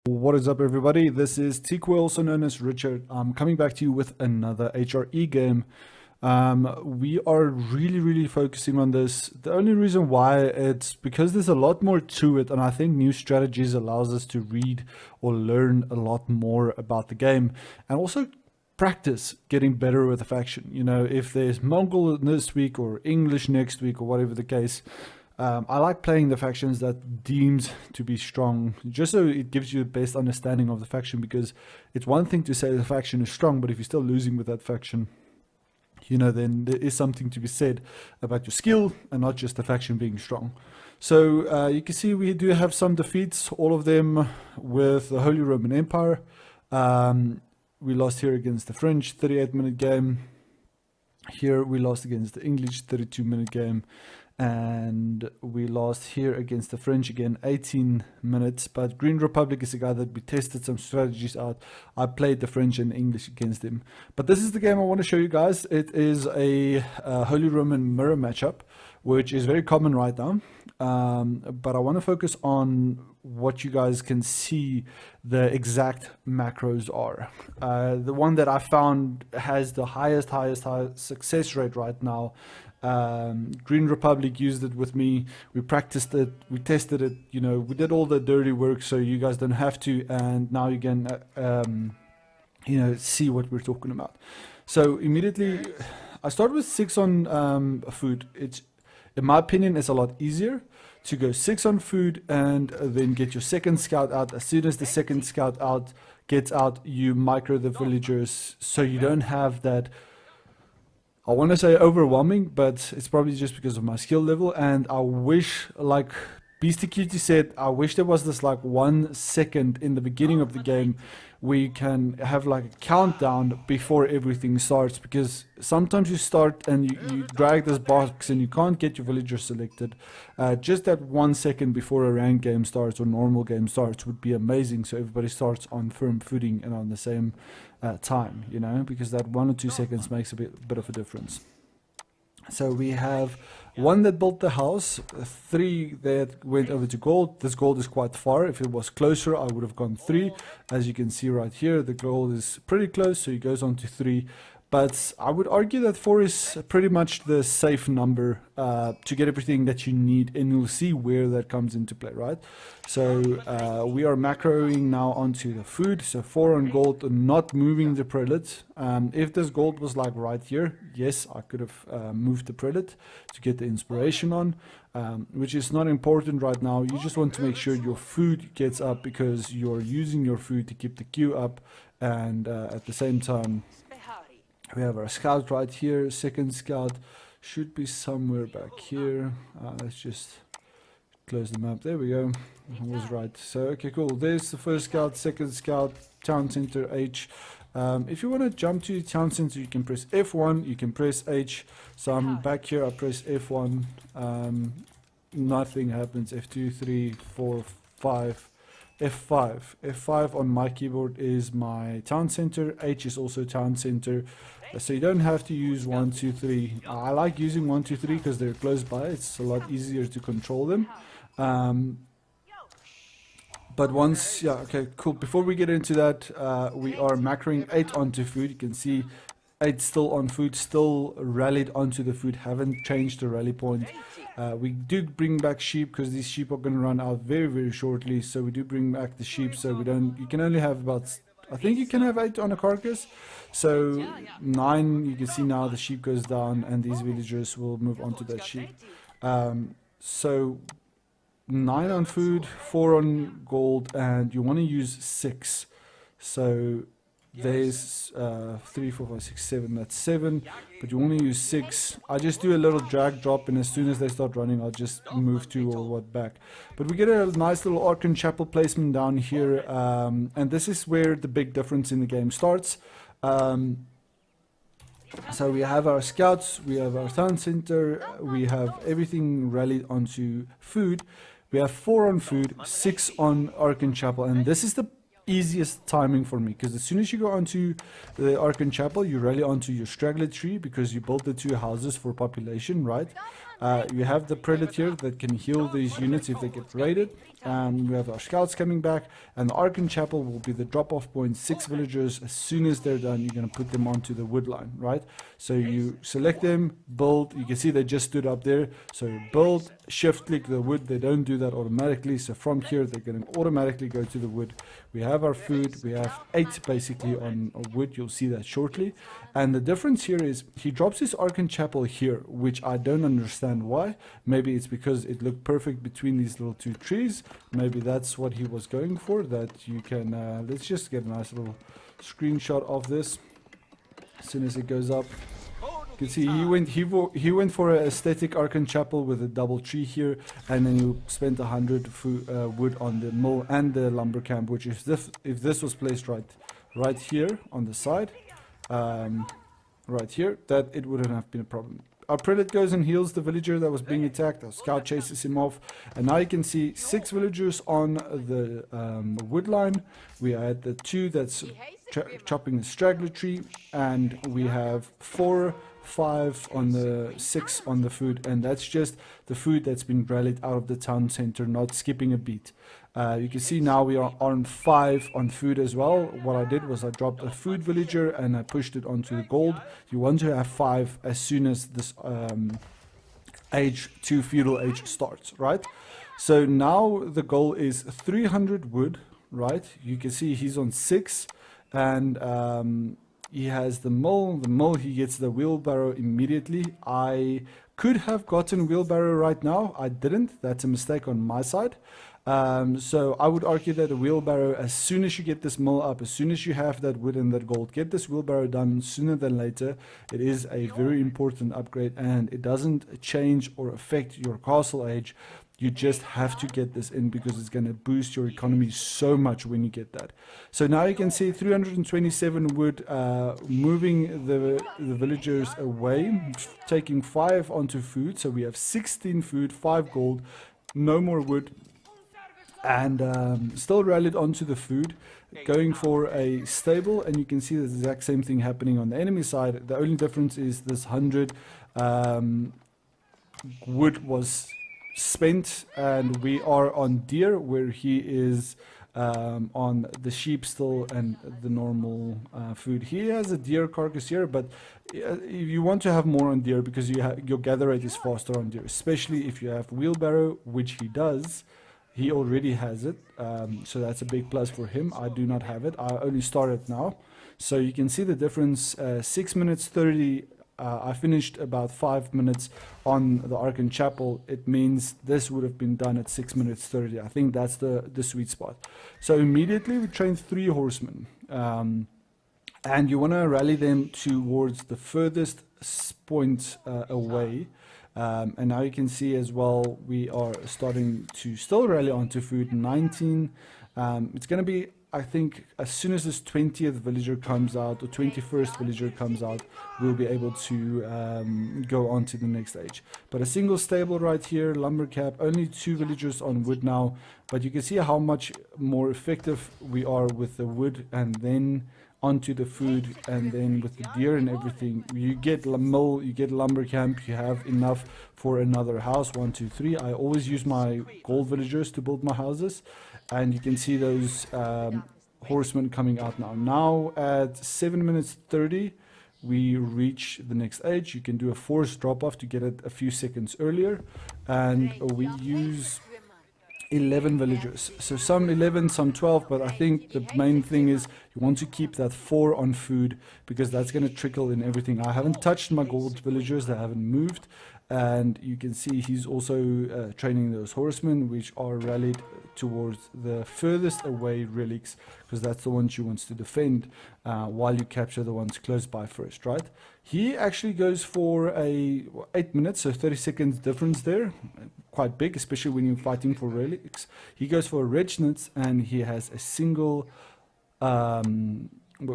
What is up, everybody? This is TCOY, also known as Richard. I'm coming back to you with another HRE game. We are really focusing on this. The only reason why, it's because there's a lot more to it, and I think new strategies allows us to read or learn a lot more about the game, and also practice getting better with the faction. You know, if there's Mongol this week or English next week or whatever the case, I like playing the factions that deems to be strong, just so it gives you the best understanding of the faction, because it's one thing to say the faction is strong, but if you're still losing with that faction, you know, then there is something to be said about your skill and not just the faction being strong. So you can see we do have some defeats, all of them with the Holy Roman Empire. We lost here against the French, 38-minute game. Here we lost against the English, 32-minute game. And we lost here against the French again, 18 minutes. But Green Republic is a guy that we tested some strategies out. I played the French and English against him. But this is the game I want to show you guys. It is a Holy Roman mirror matchup, which is very common right now. But I want to focus on what you guys can see the exact macros are. The one that I found has the highest success rate right now. Green Republic used it with me. We practiced it, we tested it, you know, we did all the dirty work so you guys don't have to, and now you can you know, see what we're talking about. So immediately I start with 6 on food. It's, in my opinion, it's a lot easier to go 6 on food and then get your second scout out. As soon as the second scout out gets out, you micro the villagers, so you don't have that, I want to say, overwhelming, but it's probably just because of my skill level. And I wish, like Beastie Cutie said, I wish there was this like 1 second in the beginning of the game where you can have like a countdown before everything starts, because sometimes you start and you drag this box and you can't get your villagers selected. Just that 1 second before a ranked game starts or normal game starts would be amazing, so everybody starts on firm footing and on the same time, you know, because that 1 or 2 seconds makes a bit of a difference. So we have 1 that built the house, 3 that went over to gold. This gold is quite far. If it was closer, I would have gone 3. As you can see right here, the gold is pretty close, so he goes on to 3. But I would argue that 4 is pretty much the safe number to get everything that you need, and you'll see where that comes into play, right? So we are macroing now onto the food, so 4 on gold, not moving the prelate. If this gold was like right here, yes, I could have moved the prelate to get the inspiration on, which is not important right now. You just want to make sure your food gets up, because you're using your food to keep the queue up, and at the same time, we have our scout right here. Second scout should be somewhere back here. Let's just close the map. There we go. I was right. So, okay, cool. There's the first scout, second scout, town center H. If you want to jump to the town center, you can press F1, you can press H. So I'm back here, I press F1. Nothing happens. F2, 3, 4, 5. F5. F5 on my keyboard is my town center. H is also town center. So you don't have to use 1, 2, 3. I like using 1, 2, 3 because they're close by. It's a lot easier to control them. But once, yeah, okay, cool. Before we get into that, we are macroing 8 onto food. You can see 8 still on food, still rallied onto the food, haven't changed the rally point. We do bring back sheep because these sheep are going to run out very shortly. So we do bring back the sheep, so we don't, you can only have about, I think you can have 8 on a carcass. So 9, you can see now the sheep goes down and these villagers will move on to that sheep. So 9 on food, 4 on gold, and you want to use 6. So there's 3, 4, 5, 6, 7, that's 7, but you only use 6. I just do a little drag drop, and as soon as they start running, I'll just move 2 or what back. But we get a nice little Archon Chapel placement down here, and this is where the big difference in the game starts. So we have our scouts, we have our town center, we have everything rallied onto food. We have 4 on food, 6 on Archon Chapel, and this is the easiest timing for me, because as soon as you go onto the Archon Chapel, you rally onto your straggler tree, because you built the 2 houses for population, right? You have the prelate here that can heal these units if they get raided. We have our scouts coming back, and the Archon Chapel will be the drop-off point. 6 villagers, as soon as they're done, you're going to put them onto the wood line, right? So you select them, build. You can see they just stood up there. So you build, shift-click the wood. They don't do that automatically. So from here, they're going to automatically go to the wood. We have our food. We have 8 basically on wood. You'll see that shortly. And the difference here is he drops his Archon Chapel here, which I don't understand why. Maybe it's because it looked perfect between these little 2 trees. Maybe that's what he was going for, that you can let's just get a nice little screenshot of this. As soon as it goes up, you can see he went for an aesthetic Archon Chapel with a double tree here, and then you spent 100 wood on the mill and the lumber camp, which is if this was placed right here on the side, right here, that it wouldn't have been a problem. Our prelate goes and heals the villager that was being attacked. Our scout chases him off. And now you can see 6 villagers on the wood line. We had the 2 that's chopping the straggler tree. And we have 4, 5 on the 6 on the food. And that's just the food that's been rallied out of the town center, not skipping a beat. You can see now we are on 5 on food as well. What I did was I dropped a food villager and I pushed it onto the gold. You want to have 5 as soon as this age 2 feudal age starts, right? So now the goal is 300 wood, right? You can see he's on 6, and he has the mill. The mill, he gets the wheelbarrow immediately. I could have gotten wheelbarrow right now. I didn't. That's a mistake on my side. So I would argue that a wheelbarrow, as soon as you get this mill up, as soon as you have that wood and that gold, get this wheelbarrow done sooner than later. It is a very important upgrade, and it doesn't change or affect your castle age. You just have to get this in because it's going to boost your economy so much when you get that. So now you can see 327 wood, moving the villagers away, taking 5 onto food. So we have 16 food, 5 gold, no more wood. And still rallied onto the food, going for a stable, and you can see the exact same thing happening on the enemy side. The only difference is this 100 wood was spent, and we are on deer, where he is on the sheep still and the normal food. He has a deer carcass here, but you want to have more on deer because your gather rate is faster on deer, especially if you have wheelbarrow, which he does. He already has it, so that's a big plus for him. I do not have it. I only started now. So you can see the difference, 6 minutes 30. I finished about 5 minutes on the Archon Chapel. It means this would have been done at 6 minutes 30. I think that's the sweet spot. So immediately we trained 3 horsemen. And you want to rally them towards the furthest point away. And now you can see as well, we are starting to still rally onto food. 19. It's going to be, I think, as soon as this 20th villager comes out, or 21st villager comes out, we'll be able to go on to the next stage. But a single stable right here, lumber cap, only 2 villagers on wood now. But you can see how much more effective we are with the wood, and then onto the food, and then with the deer and everything, you get mill, you get lumber camp, you have enough for another house. 1, 2, 3. I always use my gold villagers to build my houses, and you can see those horsemen coming out now. Now at 7 minutes 30, we reach the next age. You can do a forced drop off to get it a few seconds earlier, and we use 11 villagers. So some 11, some 12, but I think the main thing is you want to keep that 4 on food, because that's going to trickle in everything. I haven't touched my gold villagers, they haven't moved, and you can see he's also training those horsemen, which are rallied towards the furthest away relics, because that's the ones you want to defend while you capture the ones close by first, right? He actually goes for a 8 minutes, so 30 seconds difference there. Quite big, especially when you're fighting for relics. He goes for a Regnitz, and he has a single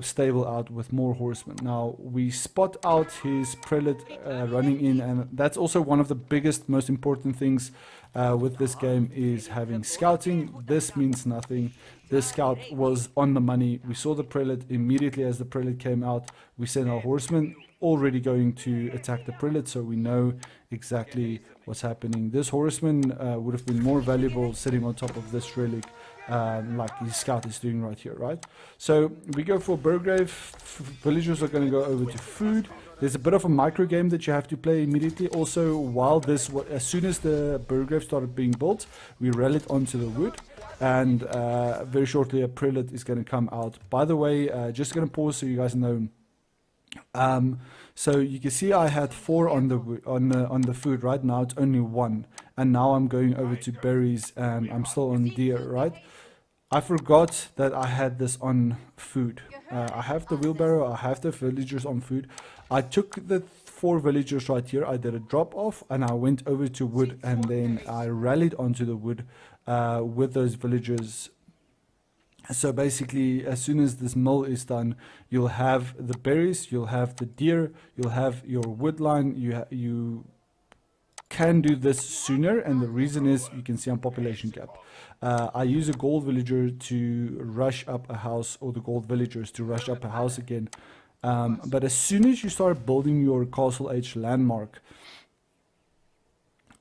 stable out with more horsemen. Now we spot out his prelate running in, and that's also one of the biggest, most important things with this game is having scouting. This means nothing. This scout was on the money. We saw the prelate immediately as the prelate came out. We sent our horsemen already going to attack the prelate, so we know exactly what's happening. This horseman would have been more valuable sitting on top of this relic, like his scout is doing right here, right? So we go for Burgrave. Villagers are going to go over to food. There's a bit of a micro game that you have to play immediately. Also, while this, as soon as the Burgrave started being built, we rallied onto the wood. And very shortly a prelate is going to come out. By the way, just going to pause so you guys know. So you can see I had 4 on the food. Right now it's only 1, and now I'm going over to berries and I'm still on deer, right? I forgot that I had this on food. I have the wheelbarrow, I have the villagers on food. I took the 4 villagers right here, I did a drop off and I went over to wood, and then I rallied onto the wood with those villagers. So basically, as soon as this mill is done, you'll have the berries, you'll have the deer, you'll have your wood line. You can do this sooner, and the reason is you can see on population cap. I use a gold villager to rush up a house, or the gold villagers to rush up a house again. But as soon as you start building your Castle Age landmark,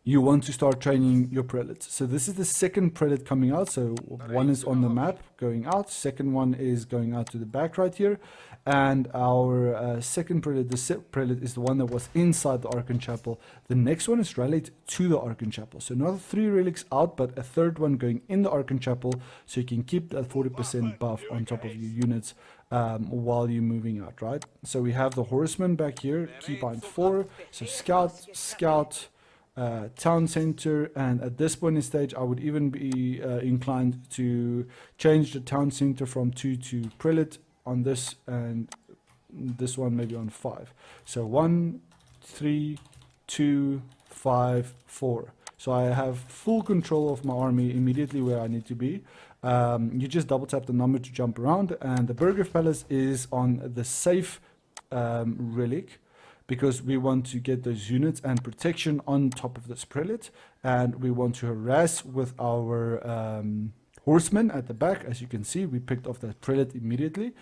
you want to start training your prelates. So this is the second prelate coming out. So one is on the map going out, second one is going out to the back right here, and our second prelate, the prelate, is the one that was inside the Archon Chapel. The next one is rallied to the Archon Chapel. So not 3 relics out, but a third one going in the Archon Chapel, so you can keep that 40% buff on top of your units while you're moving out, right? So we have the horsemen back here, keybind 4, so scout, town center, and at this point in stage I would even be inclined to change the town center from 2 to prelate on this, and this one maybe on 5. So 1, 3, 2, 5, 4. So I have full control of my army immediately where I need to be. You just double tap the number to jump around, and the Burgrave Palace is on the safe relic, because we want to get those units and protection on top of this prelate, and we want to harass with our horsemen at the back. As you can see, we picked off that prelate immediately,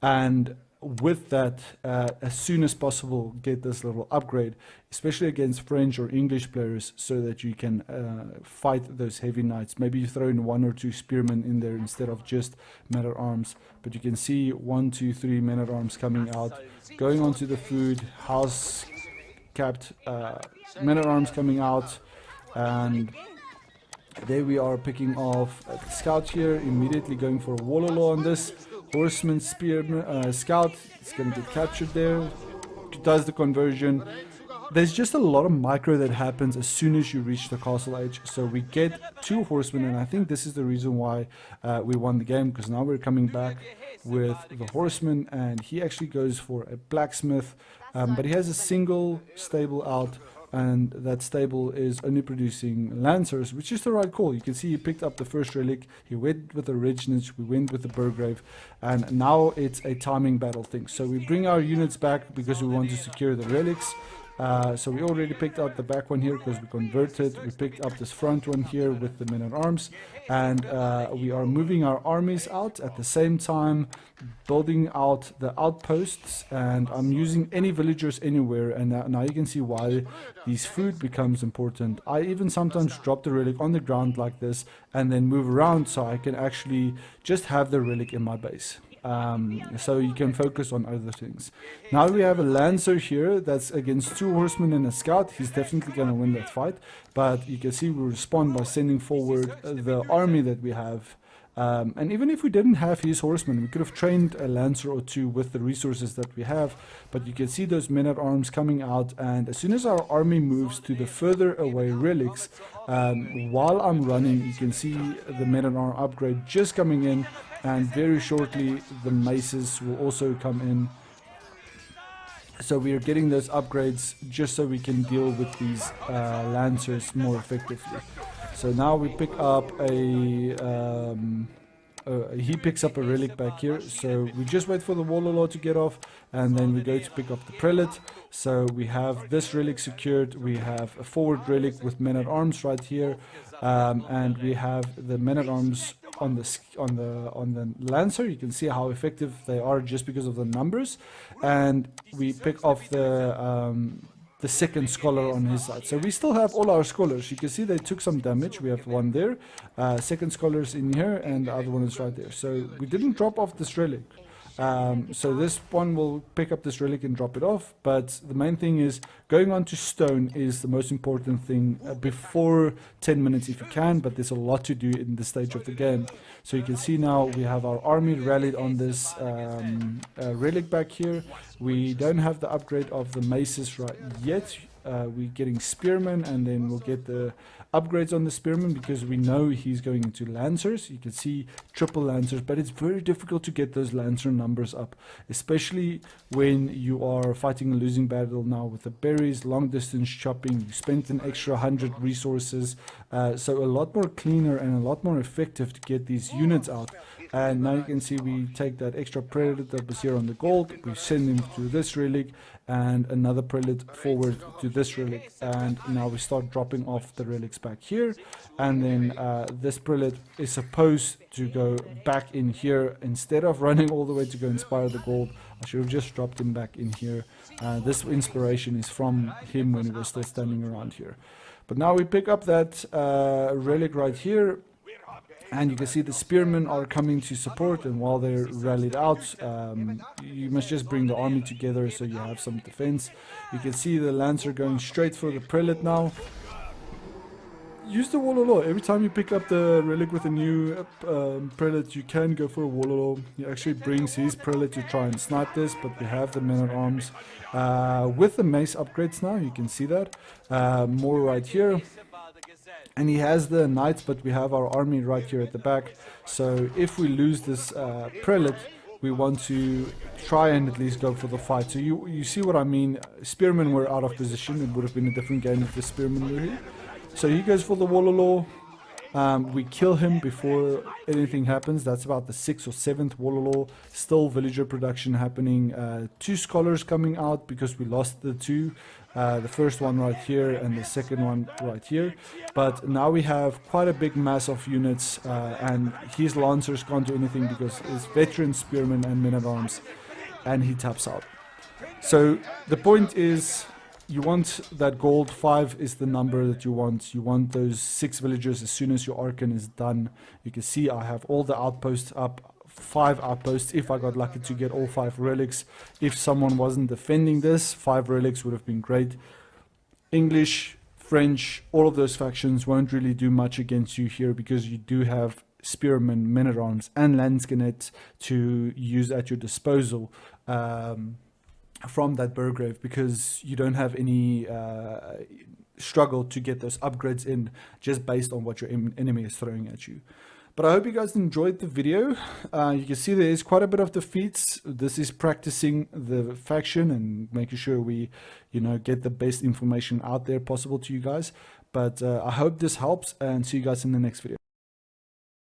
and with that, as soon as possible, get this little upgrade, especially against French or English players, so that you can fight those heavy knights. Maybe you throw in 1 or 2 spearmen in there instead of just men-at-arms. But you can see 1, 2, 3 men-at-arms coming out, going onto the food, house capped, men-at-arms coming out, and there we are picking off a scout here, immediately going for a Wallerlaw on this. Horseman, spearman, scout is going to get captured there, does the conversion. There's just a lot of micro that happens as soon as you reach the Castle Age. So we get 2 horsemen, and I think this is the reason why we won the game, because now we're coming back with the horseman, and he actually goes for a blacksmith, but he has a single stable out, and that stable is only producing lancers, which is the right call. You can see he picked up the first relic, he went with the Regnage, we went with the Burgrave, and now it's a timing battle thing. So we bring our units back because we want to secure the relics. So we already picked out the back one here because we converted. We picked up this front one here with the men-at-arms, and we are moving our armies out at the same time, building out the outposts, and I'm using any villagers anywhere, and now you can see why these food becomes important. I even sometimes drop the relic on the ground like this and then move around so I can actually just have the relic in my base. So you can focus on other things. Now we have a Lancer here that's against 2 horsemen and a scout. He's definitely going to win that fight, but you can see we respond by sending forward the army that we have. And even if we didn't have his horsemen, we could have trained a Lancer or 2 with the resources that we have. But you can see those men-at-arms coming out, and as soon as our army moves to the further away relics, while I'm running, you can see the men-at-arm upgrade just coming in, and very shortly the maces will also come in. So we are getting those upgrades just so we can deal with these Lancers more effectively. So now we pick up a he picks up a relic back here. So we just wait for the Warlord to get off, and then we go to pick up the prelate. So we have this relic secured. We have a forward relic with men-at-arms right here, and we have the men-at-arms on the lancer. You can see how effective they are just because of the numbers, and we pick off the second scholar on his side. So we still have all our scholars. You can see they took some damage. We have one there, second scholar's in here, and the other one is right there. So we didn't drop off this relic. So this one will pick up this relic and drop it off, but the main thing is going on to stone is the most important thing before 10 minutes if you can, but there's a lot to do in this stage of the game. So you can see now we have our army rallied on this relic back here. We don't have the upgrade of the maces right yet. We're getting spearmen, and then we'll get the upgrades on the spearmen because we know he's going into lancers. You can see triple lancers, but it's very difficult to get those lancer numbers up, especially when you are fighting a losing battle now with the berries, long distance chopping. You spent an extra 100 resources, so a lot more cleaner and a lot more effective to get these units out. And now you can see we take that extra prelate that was here on the gold, we send him to this relic, and another prelate forward to this relic, and now we start dropping off the relics back here. And then this prelate is supposed to go back in here instead of running all the way to go inspire the gold. I should have just dropped him back in here. This inspiration is from him when he was still standing around here. But now we pick up that relic right here, and you can see the spearmen are coming to support, and while they're rallied out, you must just bring the army together so you have some defense. You can see the lancer going straight for the prelate now. Use the Warlord. Every time you pick up the relic with a new prelate, you can go for a Warlord. He actually brings his prelate to try and snipe this, but we have the men-at-arms with the mace upgrades now. You can see that. More right here. And he has the knights, but we have our army right here at the back. So if we lose this prelate, we want to try and at least go for the fight. So you see what I mean. Spearmen were out of position. It would have been a different game if the spearmen were here. So he goes for the Warlord. We kill him before anything happens. That's about the 6th or 7th Warlord. Still villager production happening. 2 scholars coming out because we lost the 2. The first one right here and the second one right here. But now we have quite a big mass of units, and his lancers can't do anything because it's veteran spearmen and men-at-arms, and he taps out. So the point is, you want that gold. 5 is the number that you want. You want those 6 villagers as soon as your Archon is done. You can see I have all the outposts up. 5 outposts if I got lucky to get all 5 relics. If someone wasn't defending this, 5 relics would have been great. English, French, all of those factions won't really do much against you here because you do have spearmen, men-at-arms and landskenet to use at your disposal from that Burgrave, because you don't have any struggle to get those upgrades in just based on what your enemy is throwing at you. But I hope you guys enjoyed the video. You can see there is quite a bit of defeats. This is practicing the faction and making sure we, get the best information out there possible to you guys. But I hope this helps, and see you guys in the next video.